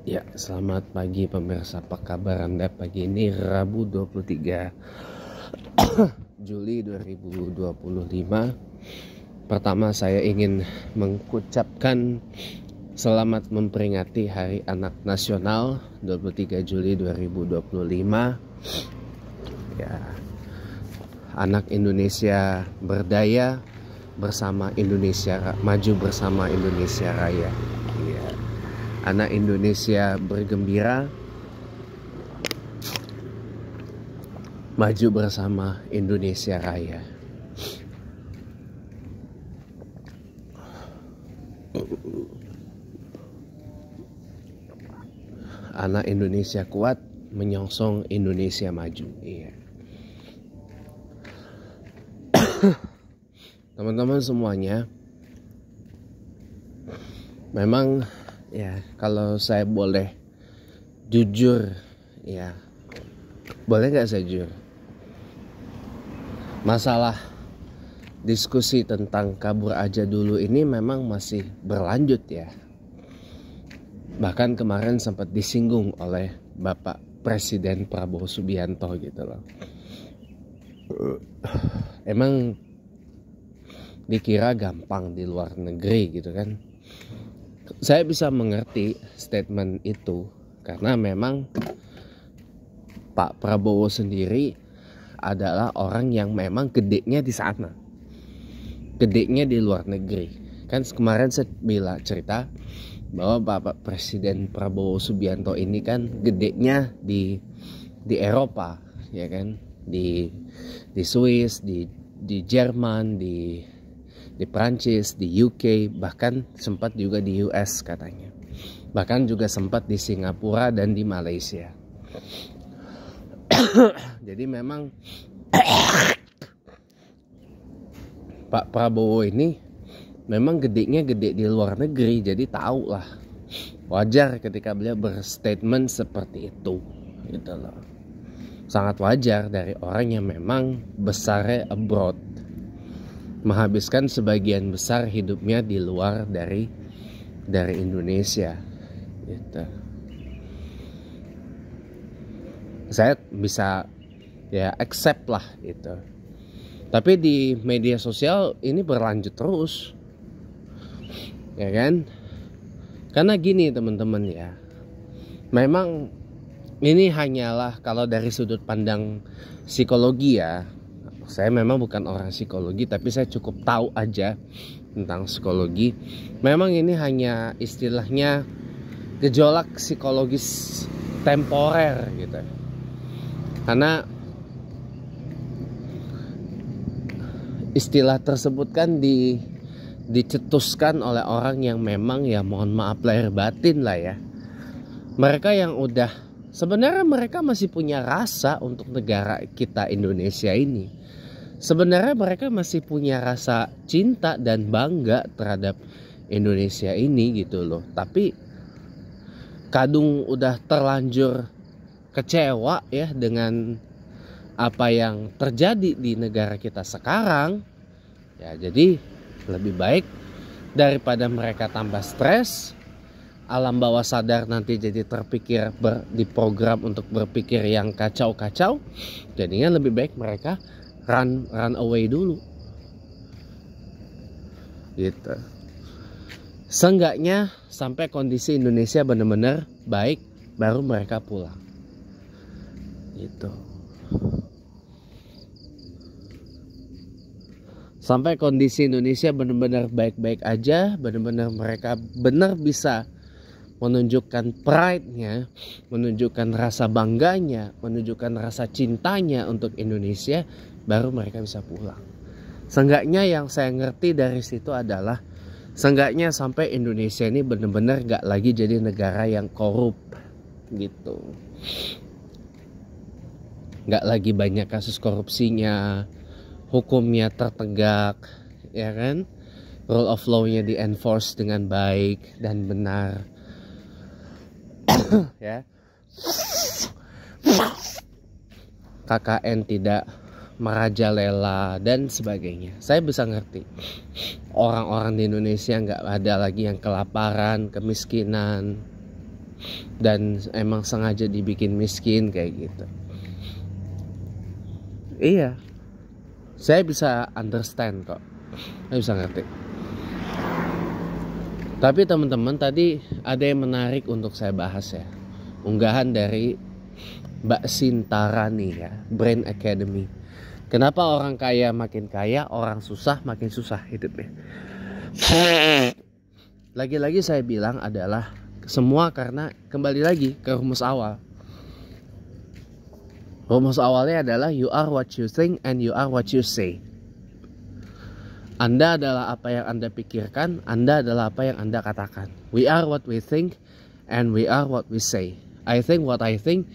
Ya, selamat pagi pemirsa. Apa kabar Anda pagi ini? Rabu 23 Juli 2025. Pertama saya ingin mengucapkan selamat memperingati Hari Anak Nasional 23 Juli 2025. Ya, anak Indonesia berdaya bersama Indonesia, maju bersama Indonesia Raya. Ya. Anak Indonesia bergembira, maju bersama Indonesia Raya. Anak Indonesia kuat menyongsong Indonesia maju. Iya. Teman-teman semuanya, memang ya, kalau saya boleh jujur, ya, boleh nggak saya jujur? Masalah diskusi tentang kabur aja dulu ini memang masih berlanjut ya. Bahkan kemarin sempat disinggung oleh Bapak Presiden Prabowo Subianto gitu loh. Emang dikira gampang di luar negeri gitu kan. Saya bisa mengerti statement itu karena memang Pak Prabowo sendiri adalah orang yang memang gedenya di sana, gedenya di luar negeri. Kan kemarin saya bilang cerita bahwa Bapak Presiden Prabowo Subianto ini kan gedenya di Eropa, ya kan, di Swiss, di Jerman, di Prancis, di UK, bahkan sempat juga di US katanya. Bahkan juga sempat di Singapura dan di Malaysia. Jadi memang Pak Prabowo ini memang gedenya gede di luar negeri, jadi tahu lah. Wajar ketika beliau berstatement seperti itu, gitu loh. Sangat wajar dari orang yang memang besarnya abroad, menghabiskan sebagian besar hidupnya di luar dari Indonesia, gitu. Saya bisa ya accept lah itu. Tapi di media sosial ini berlanjut terus, ya kan? Karena gini teman-teman ya, memang ini hanyalah kalau dari sudut pandang psikologi ya. Saya memang bukan orang psikologi, tapi saya cukup tahu aja tentang psikologi. Memang ini hanya istilahnya gejolak psikologis temporer gitu. Karena istilah tersebut kan dicetuskan oleh orang yang memang ya mohon maaf lahir batin lah ya. Mereka yang udah, sebenarnya mereka masih punya rasa untuk negara kita Indonesia ini. Sebenarnya mereka masih punya rasa cinta dan bangga terhadap Indonesia ini gitu loh. Tapi kadung udah terlanjur kecewa ya dengan apa yang terjadi di negara kita sekarang. Ya, jadi lebih baik daripada mereka tambah stres, alam bawah sadar nanti jadi terpikir diprogram untuk berpikir yang kacau-kacau. Jadinya lebih baik mereka run away dulu, gitu. Seenggaknya sampai kondisi Indonesia benar-benar baik, baru mereka pulang, gitu. Sampai kondisi Indonesia benar-benar baik-baik aja, benar-benar mereka benar bisa menunjukkan pride-nya, menunjukkan rasa bangganya, menunjukkan rasa cintanya untuk Indonesia, baru mereka bisa pulang. Seenggaknya yang saya ngerti dari situ adalah seenggaknya sampai Indonesia ini benar-benar gak lagi jadi negara yang korup, gitu. Gak lagi banyak kasus korupsinya, hukumnya tertegak, ya kan, rule of law-nya di-enforce dengan baik dan benar. Ya, KKN tidak merajalela dan sebagainya. Saya bisa ngerti orang-orang di Indonesia nggak ada lagi yang kelaparan, kemiskinan, dan emang sengaja dibikin miskin kayak gitu. Iya, saya bisa understand kok, saya bisa ngerti. Tapi teman-teman, tadi ada yang menarik untuk saya bahas ya. Unggahan dari Mbak Sintarani ya, Brain Academy. Kenapa orang kaya makin kaya, orang susah makin susah hidupnya? Lagi-lagi saya bilang adalah semua karena kembali lagi ke rumus awal. Rumus awalnya adalah you are what you think and you are what you say. Anda adalah apa yang Anda pikirkan, Anda adalah apa yang Anda katakan. We are what we think and we are what we say. I think what I think,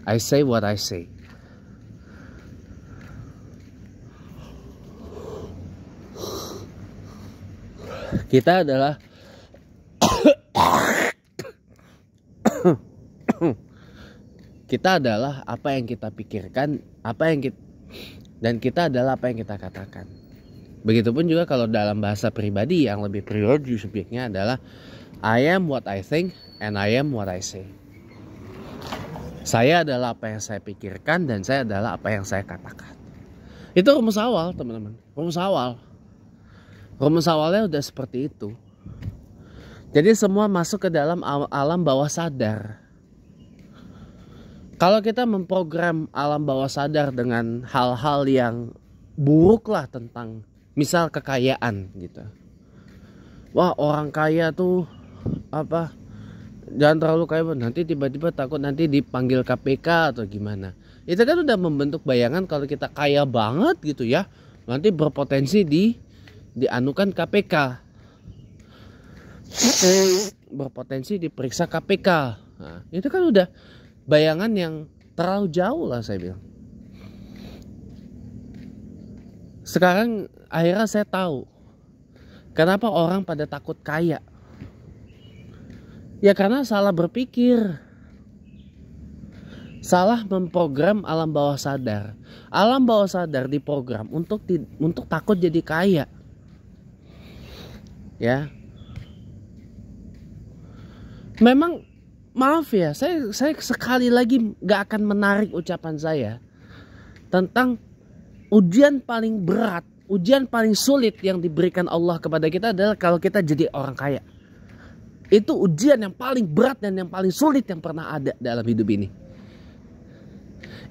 I say what I say. Kita adalah kita adalah apa yang kita pikirkan, dan kita adalah apa yang kita katakan. Begitupun juga kalau dalam bahasa pribadi yang lebih pribadi subjeknya adalah I am what I think and I am what I say. Saya adalah apa yang saya pikirkan dan saya adalah apa yang saya katakan. Itu rumus awal, teman-teman. Rumus awal. Rumus awalnya udah seperti itu. Jadi semua masuk ke dalam alam bawah sadar. Kalau kita memprogram alam bawah sadar dengan hal-hal yang buruk lah tentang misal kekayaan gitu. Wah, orang kaya tuh apa? Jangan terlalu kaya, nanti tiba-tiba takut nanti dipanggil KPK atau gimana. Itu kan udah membentuk bayangan kalau kita kaya banget gitu ya, nanti berpotensi dianukan KPK. Berpotensi diperiksa KPK. Nah, itu kan udah bayangan yang terlalu jauh lah saya bilang. Sekarang akhirnya saya tahu kenapa orang pada takut kaya. Ya karena salah berpikir. Salah memprogram alam bawah sadar. Alam bawah sadar diprogram untuk takut jadi kaya. Ya. Memang maaf ya, saya sekali lagi gak akan menarik ucapan saya tentang ujian paling berat, ujian paling sulit yang diberikan Allah kepada kita adalah kalau kita jadi orang kaya. Itu ujian yang paling berat dan yang paling sulit yang pernah ada dalam hidup ini.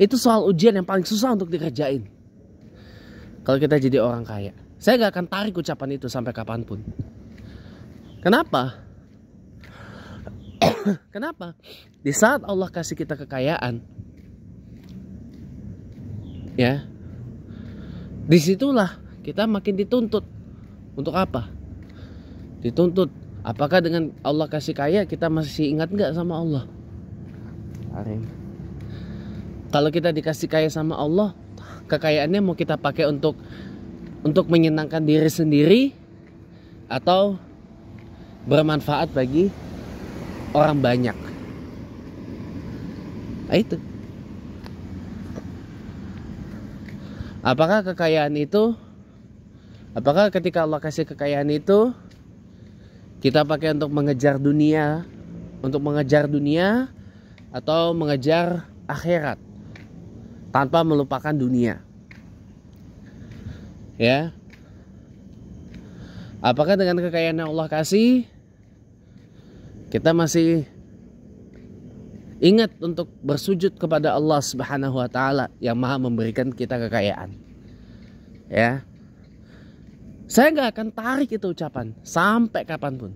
Itu soal ujian yang paling susah untuk dikerjain. Kalau kita jadi orang kaya. Saya gak akan tarik ucapan itu sampai kapanpun. Kenapa? Kenapa? Di saat Allah kasih kita kekayaan, ya, disitulah kita makin dituntut. Untuk apa? Dituntut. Apakah dengan Allah kasih kaya kita masih ingat nggak sama Allah? Kalau kita dikasih kaya sama Allah, kekayaannya mau kita pakai untuk menyenangkan diri sendiri atau bermanfaat bagi orang banyak. Nah, itu. Apakah kekayaan itu, apakah ketika Allah kasih kekayaan itu kita pakai untuk mengejar dunia, atau mengejar akhirat tanpa melupakan dunia? Ya. Apakah dengan kekayaan yang Allah kasih kita masih ingat untuk bersujud kepada Allah Subhanahu wa taala yang Maha memberikan kita kekayaan? Ya. Saya gak akan tarik itu ucapan sampai kapanpun.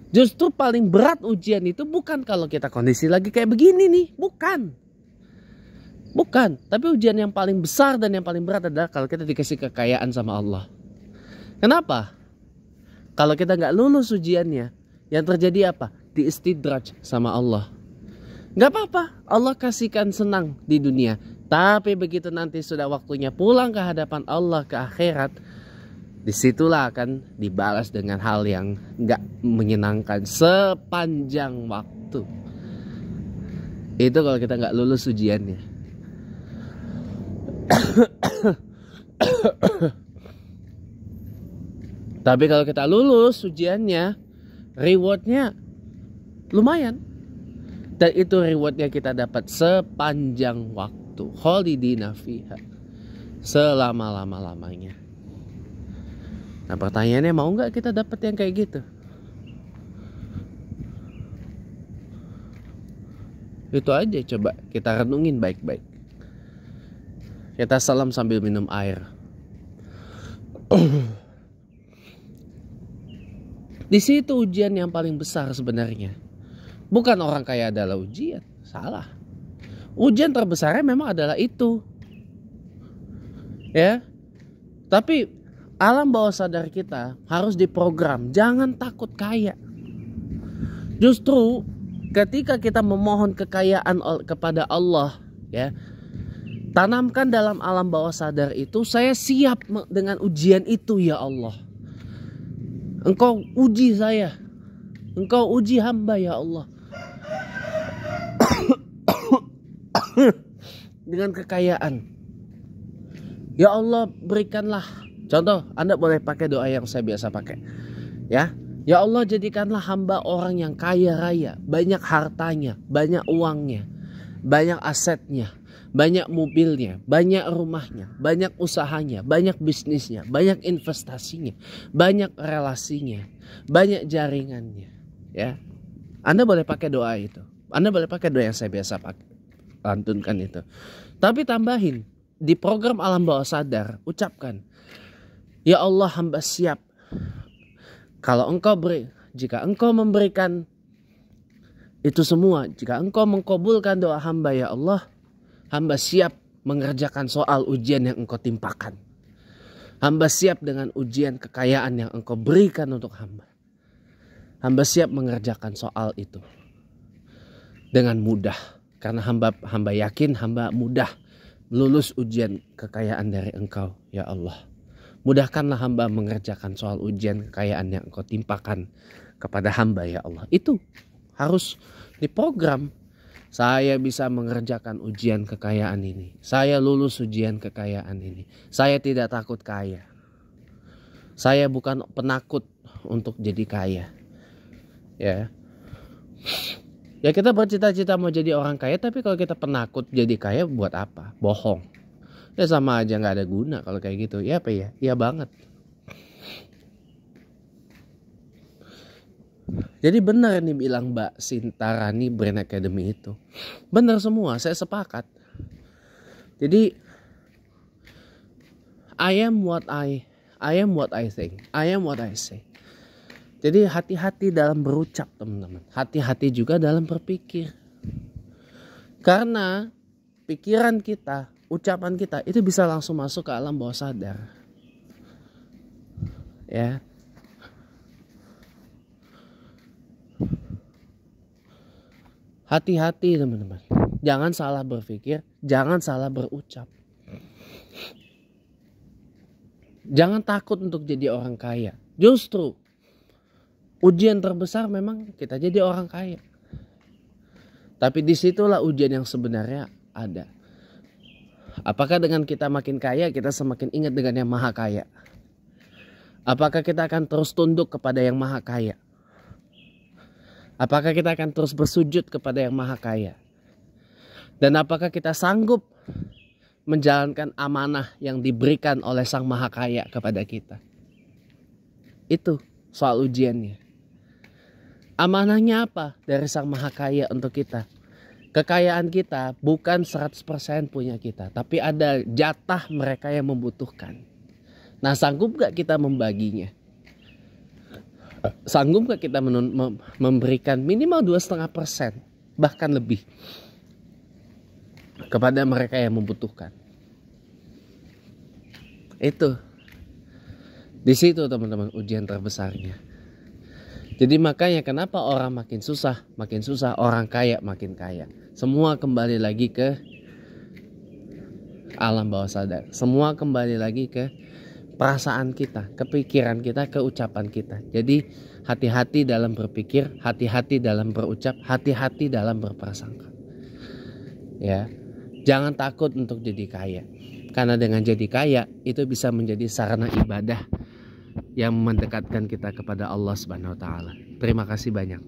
Justru paling berat ujian itu bukan kalau kita kondisi lagi kayak begini nih, bukan. Tapi ujian yang paling besar dan yang paling berat adalah kalau kita dikasih kekayaan sama Allah. Kenapa? Kalau kita gak lulus ujiannya, yang terjadi apa? Diistidraj sama Allah. Gak apa-apa, Allah kasihkan senang di dunia. Tapi begitu nanti sudah waktunya pulang ke hadapan Allah ke akhirat, disitulah akan dibalas dengan hal yang gak menyenangkan sepanjang waktu. Itu kalau kita gak lulus ujiannya. Tapi kalau kita lulus ujiannya, rewardnya lumayan. Dan itu rewardnya kita dapat sepanjang waktu. Khalidina fiha, selama-lama-lamanya. Nah pertanyaannya, mau nggak kita dapat yang kayak gitu? Itu aja, coba kita renungin baik-baik. Kita salam sambil minum air. Di situ ujian yang paling besar sebenarnya. Bukan orang kaya adalah ujian, salah. Ujian terbesarnya memang adalah itu. Ya. Tapi alam bawah sadar kita harus diprogram, jangan takut kaya. Justru ketika kita memohon kekayaan kepada Allah, ya, tanamkan dalam alam bawah sadar itu, saya siap dengan ujian itu ya Allah. Engkau uji saya, Engkau uji hamba ya Allah. Dengan kekayaan, ya Allah berikanlah. Contoh, Anda boleh pakai doa yang saya biasa pakai, ya. Ya Allah, jadikanlah hamba orang yang kaya raya, banyak hartanya, banyak uangnya, banyak asetnya, banyak mobilnya, banyak rumahnya, banyak usahanya, banyak bisnisnya, banyak investasinya, banyak relasinya, banyak jaringannya. Ya, Anda boleh pakai doa itu. Anda boleh pakai doa yang saya biasa pakai, lantunkan itu. Tapi tambahin, di program alam bawah sadar, ucapkan, ya Allah, hamba siap. Kalau jika engkau memberikan itu semua, jika engkau mengkabulkan doa hamba ya Allah, hamba siap mengerjakan soal ujian yang engkau timpakan. Hamba siap dengan ujian kekayaan yang engkau berikan untuk hamba. Hamba siap mengerjakan soal itu dengan mudah. Karena hamba yakin hamba mudah lulus ujian kekayaan dari engkau ya Allah. Mudahkanlah hamba mengerjakan soal ujian kekayaan yang engkau timpakan kepada hamba ya Allah. Itu harus diprogram. Saya bisa mengerjakan ujian kekayaan ini. Saya lulus ujian kekayaan ini. Saya tidak takut kaya. Saya bukan penakut untuk jadi kaya. Ya. Ya kita bercita-cita mau jadi orang kaya, tapi kalau kita penakut jadi kaya buat apa? Bohong. Ya sama aja, nggak ada guna kalau kayak gitu. Ya apa ya? Iya banget. Jadi benar nih bilang Mbak Sintarani Brand Academy itu. Benar semua, saya sepakat. Jadi I am what I think. I am what I say. Jadi hati-hati dalam berucap, teman-teman. Hati-hati juga dalam berpikir. Karena pikiran kita, ucapan kita itu bisa langsung masuk ke alam bawah sadar. Ya. Hati-hati teman-teman. Jangan salah berpikir, jangan salah berucap. Jangan takut untuk jadi orang kaya. Justru ujian terbesar memang kita jadi orang kaya. Tapi disitulah ujian yang sebenarnya ada. Apakah dengan kita makin kaya kita semakin ingat dengan yang maha kaya? Apakah kita akan terus tunduk kepada yang maha kaya? Apakah kita akan terus bersujud kepada yang maha kaya? Dan apakah kita sanggup menjalankan amanah yang diberikan oleh sang maha kaya kepada kita? Itu soal ujiannya. Amanahnya apa dari sang maha kaya untuk kita? Kekayaan kita bukan 100% punya kita, tapi ada jatah mereka yang membutuhkan. Nah, sanggup gak kita membaginya? Sanggup gak kita memberikan minimal 2,5%, bahkan lebih, kepada mereka yang membutuhkan? Itu. Di situ teman-teman ujian terbesarnya. Jadi makanya kenapa orang makin susah, orang kaya makin kaya. Semua kembali lagi ke alam bawah sadar. Semua kembali lagi ke perasaan kita, ke pikiran kita, ke ucapan kita. Jadi hati-hati dalam berpikir, hati-hati dalam berucap, hati-hati dalam berprasangka. Ya, jangan takut untuk jadi kaya. Karena dengan jadi kaya itu bisa menjadi sarana ibadah yang mendekatkan kita kepada Allah Subhanahu wa taala. Terima kasih banyak.